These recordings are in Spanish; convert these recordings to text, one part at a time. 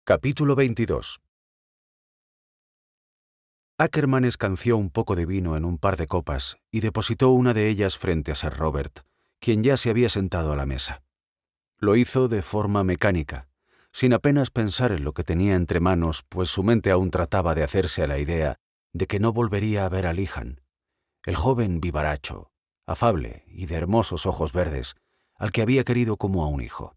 Capítulo 22. Ackerman escanció un poco de vino en un par de copas y depositó una de ellas frente a Sir Robert, quien ya se había sentado a la mesa. Lo hizo de forma mecánica, sin apenas pensar en lo que tenía entre manos, pues su mente aún trataba de hacerse a la idea de que no volvería a ver a Lihan, el joven vivaracho, afable y de hermosos ojos verdes, al que había querido como a un hijo.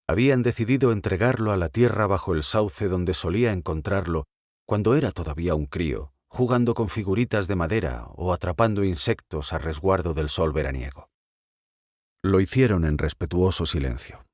Habían decidido entregarlo a la tierra bajo el sauce donde solía encontrarlo cuando era todavía un crío, jugando con figuritas de madera o atrapando insectos a resguardo del sol veraniego. Lo hicieron en respetuoso silencio,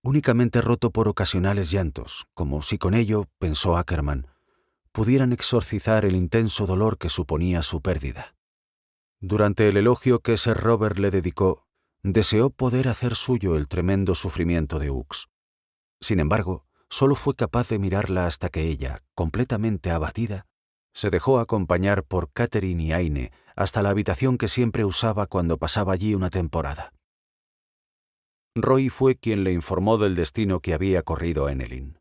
únicamente roto por ocasionales llantos, como si con ello, pensó Ackerman, pudieran exorcizar el intenso dolor que suponía su pérdida. Durante el elogio que Sir Robert le dedicó, deseó poder hacer suyo el tremendo sufrimiento de Hux. Sin embargo, solo fue capaz de mirarla hasta que ella, completamente abatida, se dejó acompañar por Catherine y Aine hasta la habitación que siempre usaba cuando pasaba allí una temporada. Roy fue quien le informó del destino que había corrido Enelin,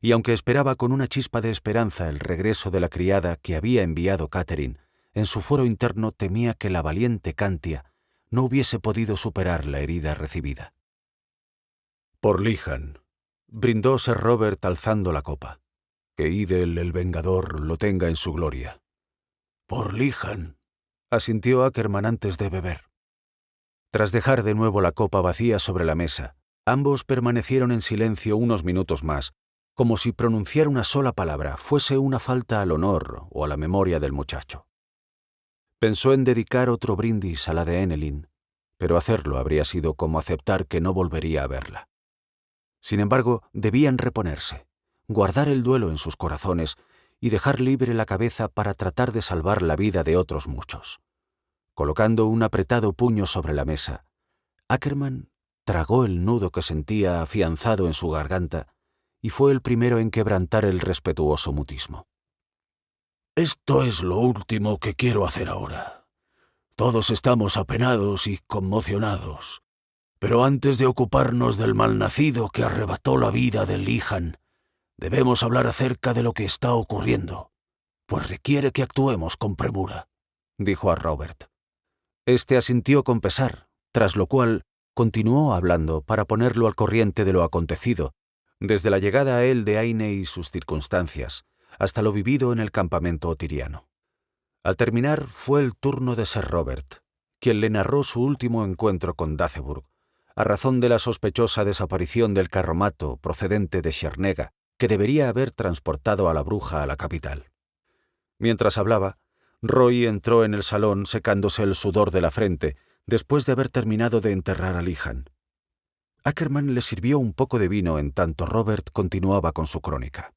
y aunque esperaba con una chispa de esperanza el regreso de la criada que había enviado Catherine, en su fuero interno temía que la valiente Cantia no hubiese podido superar la herida recibida. «Por Lihan», brindó Sir Robert alzando la copa. «Que Idel, el Vengador, lo tenga en su gloria». «Por Lihan», asintió Ackerman antes de beber. Tras dejar de nuevo la copa vacía sobre la mesa, ambos permanecieron en silencio unos minutos más, como si pronunciar una sola palabra fuese una falta al honor o a la memoria del muchacho. Pensó en dedicar otro brindis a la de Enelin, pero hacerlo habría sido como aceptar que no volvería a verla. Sin embargo, debían reponerse, guardar el duelo en sus corazones y dejar libre la cabeza para tratar de salvar la vida de otros muchos. Colocando un apretado puño sobre la mesa, Ackerman tragó el nudo que sentía afianzado en su garganta y fue el primero en quebrantar el respetuoso mutismo. «Esto es lo último que quiero hacer ahora. Todos estamos apenados y conmocionados. Pero antes de ocuparnos del malnacido que arrebató la vida de Lihan, debemos hablar acerca de lo que está ocurriendo, pues requiere que actuemos con premura», dijo a Robert. Este asintió con pesar, tras lo cual continuó hablando para ponerlo al corriente de lo acontecido, desde la llegada a él de Aine y sus circunstancias, hasta lo vivido en el campamento otiriano. Al terminar fue el turno de Sir Robert, quien le narró su último encuentro con Daceburg, a razón de la sospechosa desaparición del carromato procedente de Shernega, que debería haber transportado a la bruja a la capital. Mientras hablaba, Roy entró en el salón secándose el sudor de la frente, después de haber terminado de enterrar a Lihan. Ackerman le sirvió un poco de vino en tanto Robert continuaba con su crónica.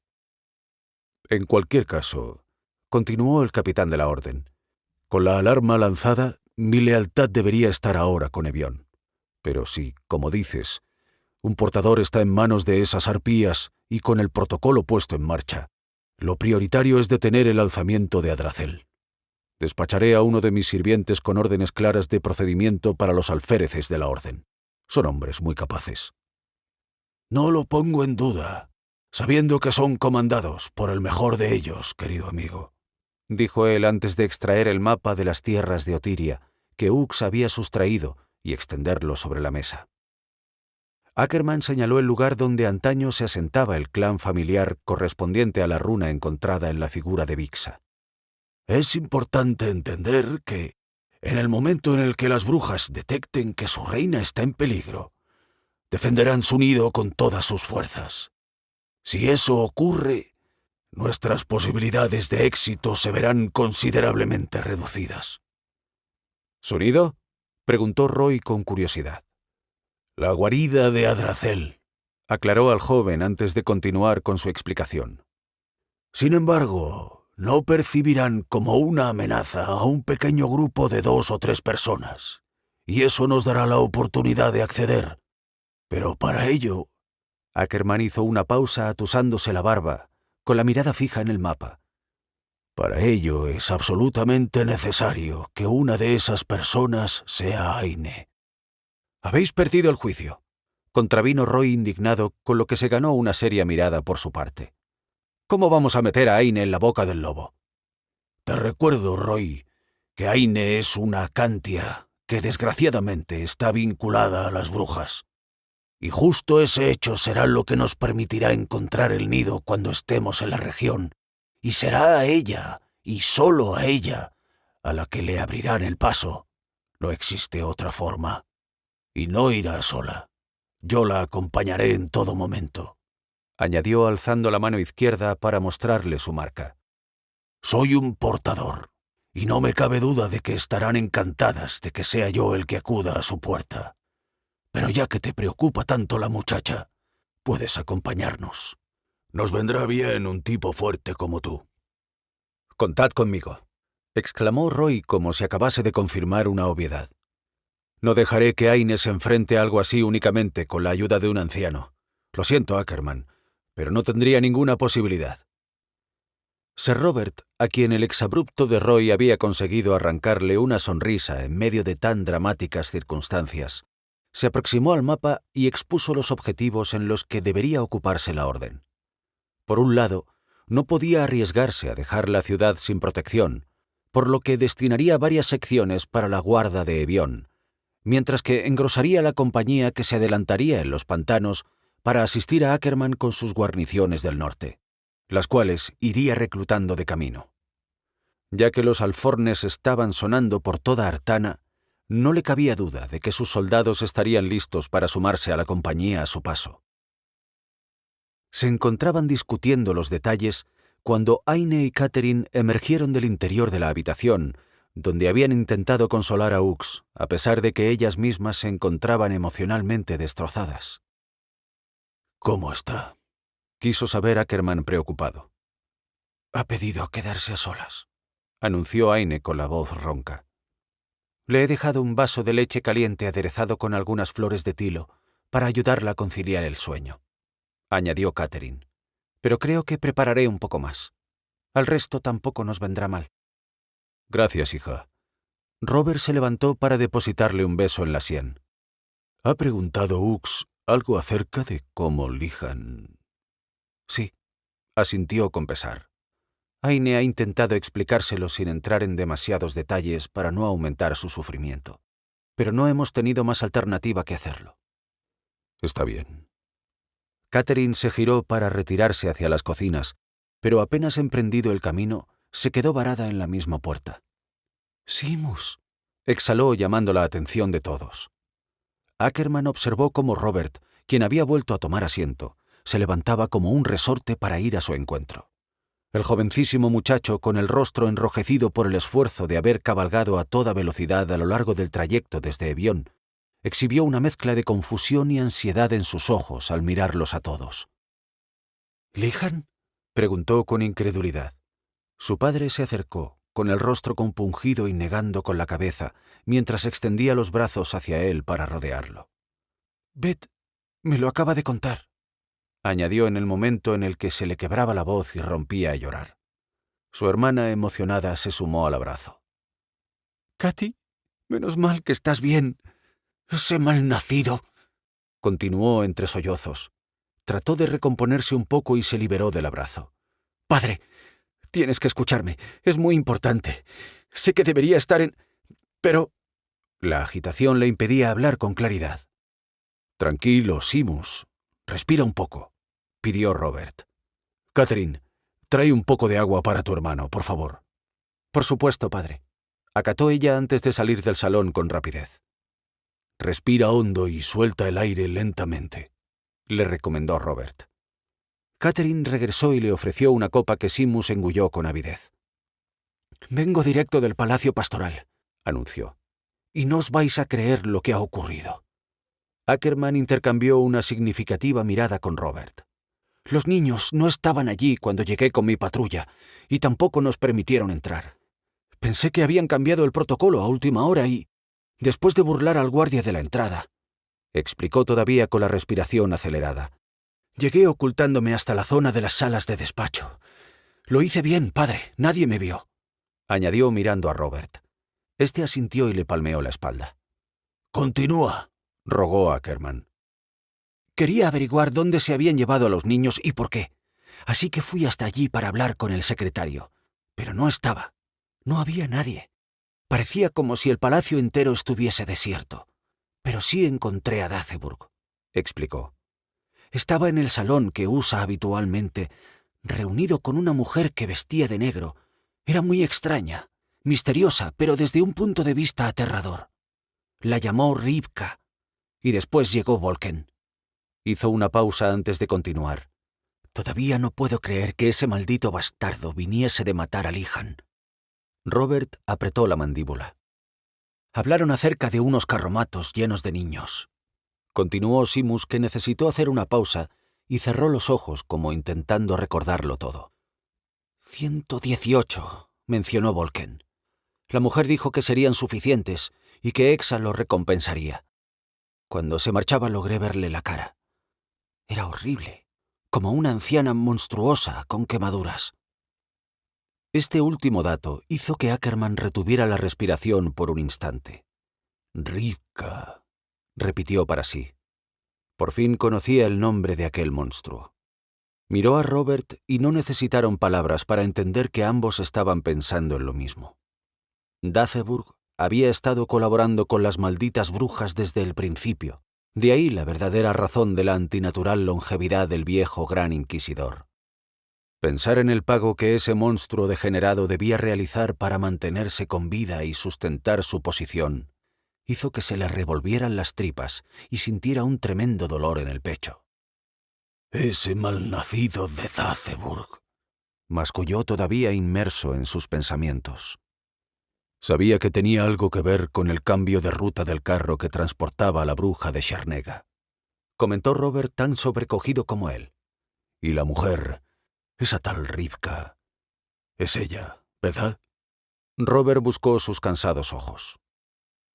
«En cualquier caso», continuó el capitán de la Orden, «con la alarma lanzada, mi lealtad debería estar ahora con Evión. Pero si, como dices, un portador está en manos de esas arpías y con el protocolo puesto en marcha, lo prioritario es detener el alzamiento de Adracel. Despacharé a uno de mis sirvientes con órdenes claras de procedimiento para los alféreces de la Orden. Son hombres muy capaces». «No lo pongo en duda, sabiendo que son comandados por el mejor de ellos, querido amigo», dijo él antes de extraer el mapa de las tierras de Otiria, que Hux había sustraído, y extenderlo sobre la mesa. Ackerman señaló el lugar donde antaño se asentaba el clan familiar correspondiente a la runa encontrada en la figura de Vixa. «Es importante entender que, en el momento en el que las brujas detecten que su reina está en peligro, defenderán su nido con todas sus fuerzas. Si eso ocurre, nuestras posibilidades de éxito se verán considerablemente reducidas». «¿Su nido?», preguntó Roy con curiosidad. «La guarida de Adracel», aclaró al joven antes de continuar con su explicación. «Sin embargo, no percibirán como una amenaza a un pequeño grupo de 2 o 3 personas, y eso nos dará la oportunidad de acceder. Pero para ello...» Ackerman hizo una pausa atusándose la barba, con la mirada fija en el mapa. «Para ello es absolutamente necesario que una de esas personas sea Aine». «Habéis perdido el juicio», contravino Roy indignado, con lo que se ganó una seria mirada por su parte. «¿Cómo vamos a meter a Aine en la boca del lobo?» Te recuerdo, Roy, que Aine es una Acantia que desgraciadamente está vinculada a las brujas. Y justo ese hecho será lo que nos permitirá encontrar el nido cuando estemos en la región, y será a ella, y solo a ella, a la que le abrirán el paso. No existe otra forma. Y no irá sola. Yo la acompañaré en todo momento», añadió alzando la mano izquierda para mostrarle su marca. «Soy un portador, y no me cabe duda de que estarán encantadas de que sea yo el que acuda a su puerta. Pero ya que te preocupa tanto la muchacha, puedes acompañarnos. Nos vendrá bien un tipo fuerte como tú». «Contad conmigo», exclamó Roy como si acabase de confirmar una obviedad. «No dejaré que Aine se enfrente a algo así únicamente con la ayuda de un anciano. Lo siento, Ackerman, pero no tendría ninguna posibilidad». Sir Robert, a quien el exabrupto de Roy había conseguido arrancarle una sonrisa en medio de tan dramáticas circunstancias, se aproximó al mapa y expuso los objetivos en los que debería ocuparse la orden. Por un lado, no podía arriesgarse a dejar la ciudad sin protección, por lo que destinaría varias secciones para la guarda de Evión, mientras que engrosaría la compañía que se adelantaría en los pantanos para asistir a Ackerman con sus guarniciones del norte, las cuales iría reclutando de camino. Ya que los alfornes estaban sonando por toda Artana, no le cabía duda de que sus soldados estarían listos para sumarse a la compañía a su paso. Se encontraban discutiendo los detalles cuando Aine y Catherine emergieron del interior de la habitación, donde habían intentado consolar a Ux, a pesar de que ellas mismas se encontraban emocionalmente destrozadas. «¿Cómo está?», quiso saber Ackerman preocupado. «Ha pedido quedarse a solas», anunció Aine con la voz ronca. «Le he dejado un vaso de leche caliente aderezado con algunas flores de tilo para ayudarla a conciliar el sueño», añadió Catherine. «Pero creo que prepararé un poco más. Al resto tampoco nos vendrá mal». «Gracias, hija». Robert se levantó para depositarle un beso en la sien. «¿Ha preguntado Ux algo acerca de cómo Lihan...?» «Sí», asintió con pesar. Aine ha intentado explicárselo sin entrar en demasiados detalles para no aumentar su sufrimiento, pero no hemos tenido más alternativa que hacerlo». «Está bien». Catherine se giró para retirarse hacia las cocinas, pero apenas emprendido el camino, se quedó varada en la misma puerta. «Seamus», exhaló llamando la atención de todos. Ackerman observó cómo Robert, quien había vuelto a tomar asiento, se levantaba como un resorte para ir a su encuentro. El jovencísimo muchacho, con el rostro enrojecido por el esfuerzo de haber cabalgado a toda velocidad a lo largo del trayecto desde Evión, exhibió una mezcla de confusión y ansiedad en sus ojos al mirarlos a todos. «¿Lihan?», preguntó con incredulidad. Su padre se acercó, con el rostro compungido y negando con la cabeza, mientras extendía los brazos hacia él para rodearlo. «Beth me lo acaba de contar», añadió en el momento en el que se le quebraba la voz y rompía a llorar. Su hermana, emocionada, se sumó al abrazo. «Katy, menos mal que estás bien. Ese malnacido», continuó entre sollozos. Trató de recomponerse un poco y se liberó del abrazo. «Padre, tienes que escucharme. Es muy importante. Sé que debería estar en... pero...» La agitación le impedía hablar con claridad. «Tranquilo, Seamus. Respira un poco», pidió Robert. «Catherine, trae un poco de agua para tu hermano, por favor». «Por supuesto, padre», acató ella antes de salir del salón con rapidez. «Respira hondo y suelta el aire lentamente», le recomendó Robert. Catherine regresó y le ofreció una copa que Seamus engulló con avidez. «Vengo directo del Palacio Pastoral», anunció, «y no os vais a creer lo que ha ocurrido». Ackerman intercambió una significativa mirada con Robert. «Los niños no estaban allí cuando llegué con mi patrulla, y tampoco nos permitieron entrar. Pensé que habían cambiado el protocolo a última hora y, después de burlar al guardia de la entrada», explicó todavía con la respiración acelerada, «llegué ocultándome hasta la zona de las salas de despacho. Lo hice bien, padre, nadie me vio», añadió mirando a Robert. Este asintió y le palmeó la espalda. «Continúa», rogó Ackerman. Quería averiguar dónde se habían llevado a los niños y por qué. Así que fui hasta allí para hablar con el secretario. Pero no estaba. No había nadie. Parecía como si el palacio entero estuviese desierto. Pero sí encontré a Daceburg, explicó. Estaba en el salón que usa habitualmente, reunido con una mujer que vestía de negro. Era muy extraña, misteriosa, pero desde un punto de vista aterrador. La llamó Rivka, y después llegó Volken. Hizo una pausa antes de continuar. Todavía no puedo creer que ese maldito bastardo viniese de matar a Lihan. Robert apretó la mandíbula. Hablaron acerca de unos carromatos llenos de niños. Continuó Simus, que necesitó hacer una pausa y cerró los ojos como intentando recordarlo todo. 118, mencionó Volken. La mujer dijo que serían suficientes y que Exa lo recompensaría. Cuando se marchaba logré verle la cara. Era horrible, como una anciana monstruosa con quemaduras. Este último dato hizo que Ackerman retuviera la respiración por un instante. Rivka, repitió para sí. Por fin conocía el nombre de aquel monstruo. Miró a Robert y no necesitaron palabras para entender que ambos estaban pensando en lo mismo. Daceburg había estado colaborando con las malditas brujas desde el principio. De ahí la verdadera razón de la antinatural longevidad del viejo Gran Inquisidor. Pensar en el pago que ese monstruo degenerado debía realizar para mantenerse con vida y sustentar su posición hizo que se le revolvieran las tripas y sintiera un tremendo dolor en el pecho. Ese malnacido de Daceburg, masculló todavía inmerso en sus pensamientos. Sabía que tenía algo que ver con el cambio de ruta del carro que transportaba a la bruja de Shernega, comentó Robert tan sobrecogido como él. Y la mujer, esa tal Rivka, es ella, ¿verdad? Robert buscó sus cansados ojos.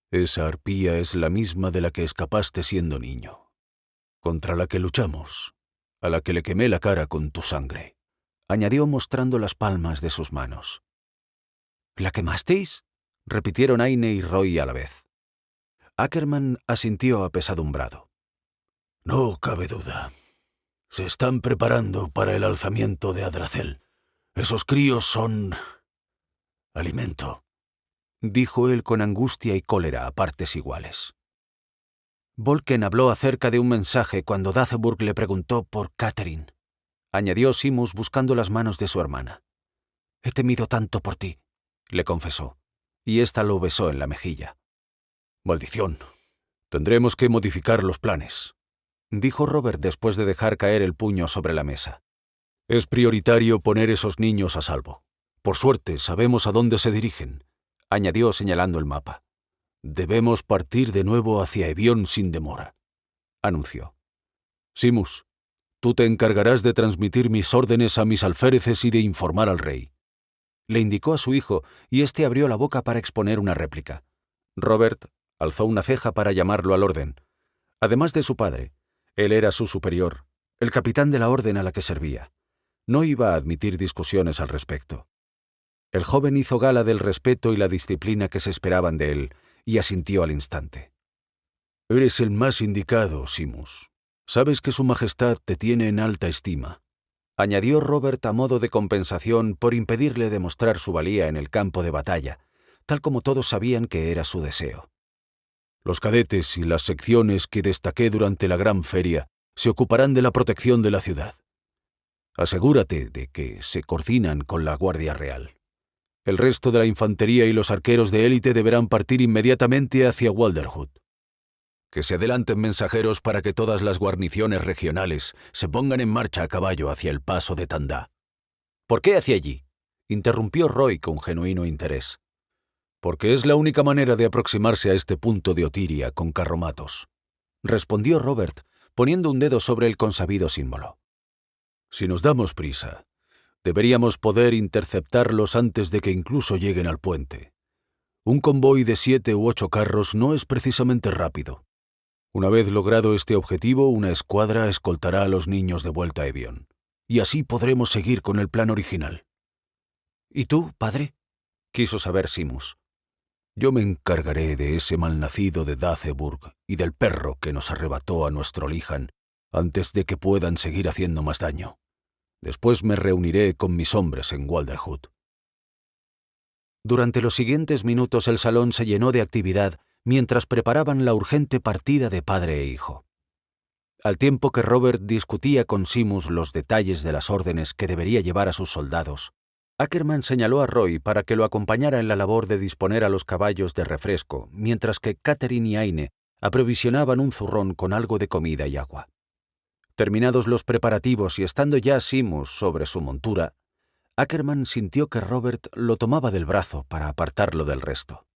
Esa arpía es la misma de la que escapaste siendo niño, contra la que luchamos, a la que le quemé la cara con tu sangre, añadió mostrando las palmas de sus manos. ¿La quemasteis?, repitieron Aine y Roy a la vez. Ackerman asintió apesadumbrado. No cabe duda. Se están preparando para el alzamiento de Adracel. Esos críos son alimento, dijo él con angustia y cólera a partes iguales. Volken habló acerca de un mensaje cuando Daceburg le preguntó por Catherine, añadió Simus buscando las manos de su hermana. He temido tanto por ti, le confesó, y ésta lo besó en la mejilla. Maldición. Tendremos que modificar los planes, dijo Robert después de dejar caer el puño sobre la mesa. Es prioritario poner esos niños a salvo. Por suerte sabemos a dónde se dirigen, añadió señalando el mapa. Debemos partir de nuevo hacia Evión sin demora, anunció. Simus, tú te encargarás de transmitir mis órdenes a mis alféreces y de informar al rey. Le indicó a su hijo y éste abrió la boca para exponer una réplica. Robert alzó una ceja para llamarlo al orden. Además de su padre, él era su superior, el capitán de la orden a la que servía. No iba a admitir discusiones al respecto. El joven hizo gala del respeto y la disciplina que se esperaban de él, y asintió al instante. Eres el más indicado, Simus. Sabes que su majestad te tiene en alta estima, añadió Robert a modo de compensación por impedirle demostrar su valía en el campo de batalla, tal como todos sabían que era su deseo. Los cadetes y las secciones que destaqué durante la gran feria se ocuparán de la protección de la ciudad. Asegúrate de que se coordinan con la Guardia Real. El resto de la infantería y los arqueros de élite deberán partir inmediatamente hacia Walderhut. Que se adelanten mensajeros para que todas las guarniciones regionales se pongan en marcha a caballo hacia el paso de Tandá. ¿Por qué hacia allí?, interrumpió Roy con genuino interés. Porque es la única manera de aproximarse a este punto de Otiria con carromatos, respondió Robert, poniendo un dedo sobre el consabido símbolo. Si nos damos prisa, deberíamos poder interceptarlos antes de que incluso lleguen al puente. Un convoy de 7 u 8 carros no es precisamente rápido. Una vez logrado este objetivo, una escuadra escoltará a los niños de vuelta a Evión. Y así podremos seguir con el plan original. ¿Y tú, padre?, quiso saber Simus. Yo me encargaré de ese malnacido de Daceburg y del perro que nos arrebató a nuestro Lihan antes de que puedan seguir haciendo más daño. Después me reuniré con mis hombres en Walderhood. Durante los siguientes minutos el salón se llenó de actividad mientras preparaban la urgente partida de padre e hijo. Al tiempo que Robert discutía con Simus los detalles de las órdenes que debería llevar a sus soldados, Ackerman señaló a Roy para que lo acompañara en la labor de disponer a los caballos de refresco, mientras que Catherine y Aine aprovisionaban un zurrón con algo de comida y agua. Terminados los preparativos y estando ya Simus sobre su montura, Ackerman sintió que Robert lo tomaba del brazo para apartarlo del resto.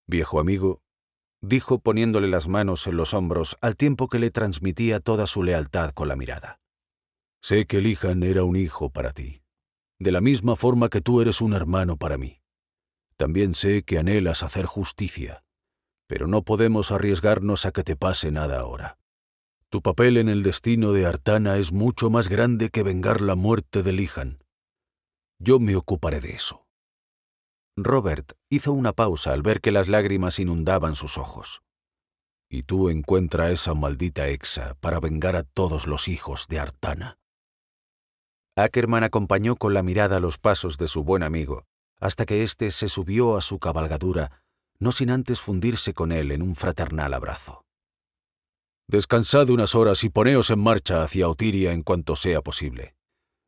«Viejo amigo», dijo poniéndole las manos en los hombros al tiempo que le transmitía toda su lealtad con la mirada. «Sé que Lihan era un hijo para ti, de la misma forma que tú eres un hermano para mí. También sé que anhelas hacer justicia, pero no podemos arriesgarnos a que te pase nada ahora. Tu papel en el destino de Artana es mucho más grande que vengar la muerte de Lihan. Yo me ocuparé de eso». Robert hizo una pausa al ver que las lágrimas inundaban sus ojos. «Y tú encuentra a esa maldita Hexa para vengar a todos los hijos de Artana». Ackerman acompañó con la mirada los pasos de su buen amigo, hasta que éste se subió a su cabalgadura, no sin antes fundirse con él en un fraternal abrazo. «Descansad unas horas y poneos en marcha hacia Otiria en cuanto sea posible.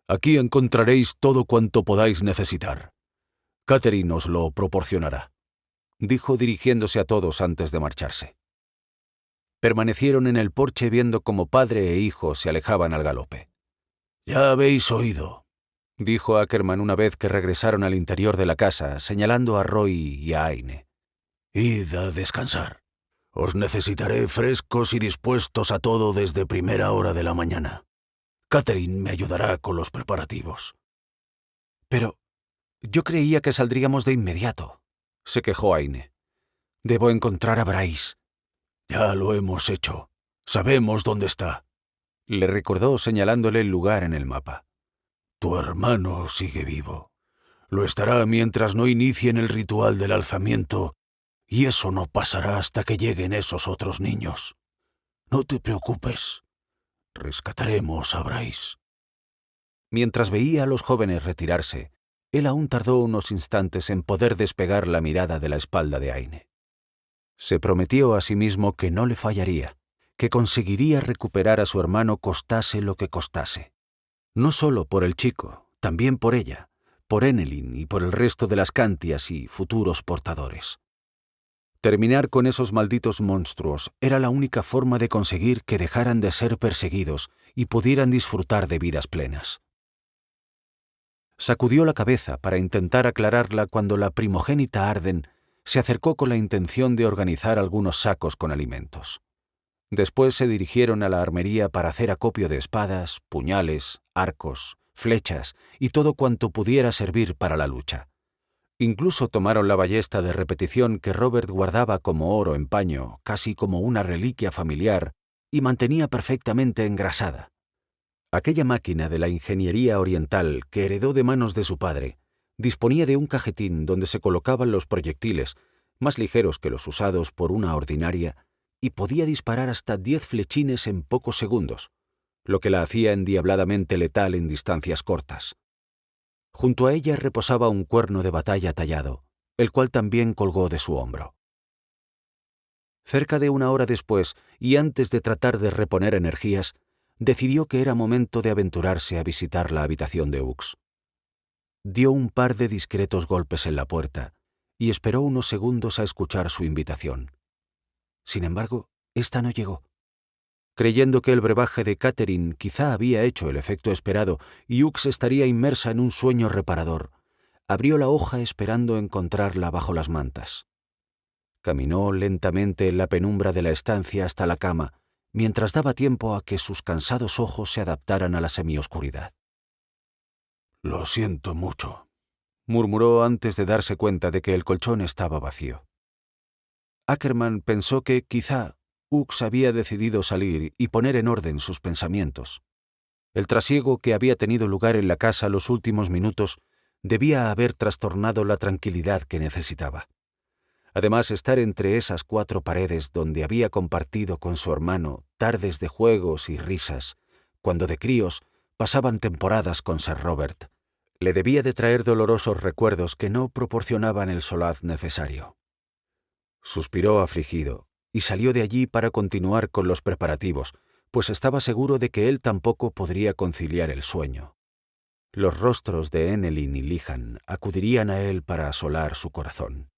Aquí encontraréis todo cuanto podáis necesitar. Catherine os lo proporcionará», dijo dirigiéndose a todos antes de marcharse. Permanecieron en el porche viendo cómo padre e hijo se alejaban al galope. «Ya habéis oído», dijo Ackerman una vez que regresaron al interior de la casa, señalando a Roy y a Aine. «Id a descansar. Os necesitaré frescos y dispuestos a todo desde primera hora de la mañana. Catherine me ayudará con los preparativos». «Pero yo creía que saldríamos de inmediato», se quejó Aine. «Debo encontrar a Bryce». «Ya lo hemos hecho. Sabemos dónde está», le recordó señalándole el lugar en el mapa. «Tu hermano sigue vivo. Lo estará mientras no inicien el ritual del alzamiento, y eso no pasará hasta que lleguen esos otros niños. No te preocupes. Rescataremos a Bryce». Mientras veía a los jóvenes retirarse, él aún tardó unos instantes en poder despegar la mirada de la espalda de Aine. Se prometió a sí mismo que no le fallaría, que conseguiría recuperar a su hermano costase lo que costase. No solo por el chico, también por ella, por Enelin y por el resto de las Cantias y futuros portadores. Terminar con esos malditos monstruos era la única forma de conseguir que dejaran de ser perseguidos y pudieran disfrutar de vidas plenas. Sacudió la cabeza para intentar aclararla cuando la primogénita Arden se acercó con la intención de organizar algunos sacos con alimentos. Después se dirigieron a la armería para hacer acopio de espadas, puñales, arcos, flechas y todo cuanto pudiera servir para la lucha. Incluso tomaron la ballesta de repetición que Robert guardaba como oro en paño, casi como una reliquia familiar, y mantenía perfectamente engrasada. Aquella máquina de la ingeniería oriental que heredó de manos de su padre disponía de un cajetín donde se colocaban los proyectiles, más ligeros que los usados por una ordinaria, y podía disparar hasta 10 flechines en pocos segundos, lo que la hacía endiabladamente letal en distancias cortas. Junto a ella reposaba un cuerno de batalla tallado, el cual también colgó de su hombro. Cerca de una hora después, y antes de tratar de reponer energías, decidió que era momento de aventurarse a visitar la habitación de Ux. Dio un par de discretos golpes en la puerta y esperó unos segundos a escuchar su invitación. Sin embargo, ésta no llegó. Creyendo que el brebaje de Catherine quizá había hecho el efecto esperado y Ux estaría inmersa en un sueño reparador, abrió la hoja esperando encontrarla bajo las mantas. Caminó lentamente en la penumbra de la estancia hasta la cama, mientras daba tiempo a que sus cansados ojos se adaptaran a la semioscuridad. «Lo siento mucho», murmuró antes de darse cuenta de que el colchón estaba vacío. Ackerman pensó que quizá Ux había decidido salir y poner en orden sus pensamientos. El trasiego que había tenido lugar en la casa los últimos minutos debía haber trastornado la tranquilidad que necesitaba. Además, estar entre esas 4 paredes donde había compartido con su hermano tardes de juegos y risas, cuando de críos pasaban temporadas con Sir Robert, le debía de traer dolorosos recuerdos que no proporcionaban el solaz necesario. Suspiró afligido y salió de allí para continuar con los preparativos, pues estaba seguro de que él tampoco podría conciliar el sueño. Los rostros de Emmeline y Lihan acudirían a él para asolar su corazón.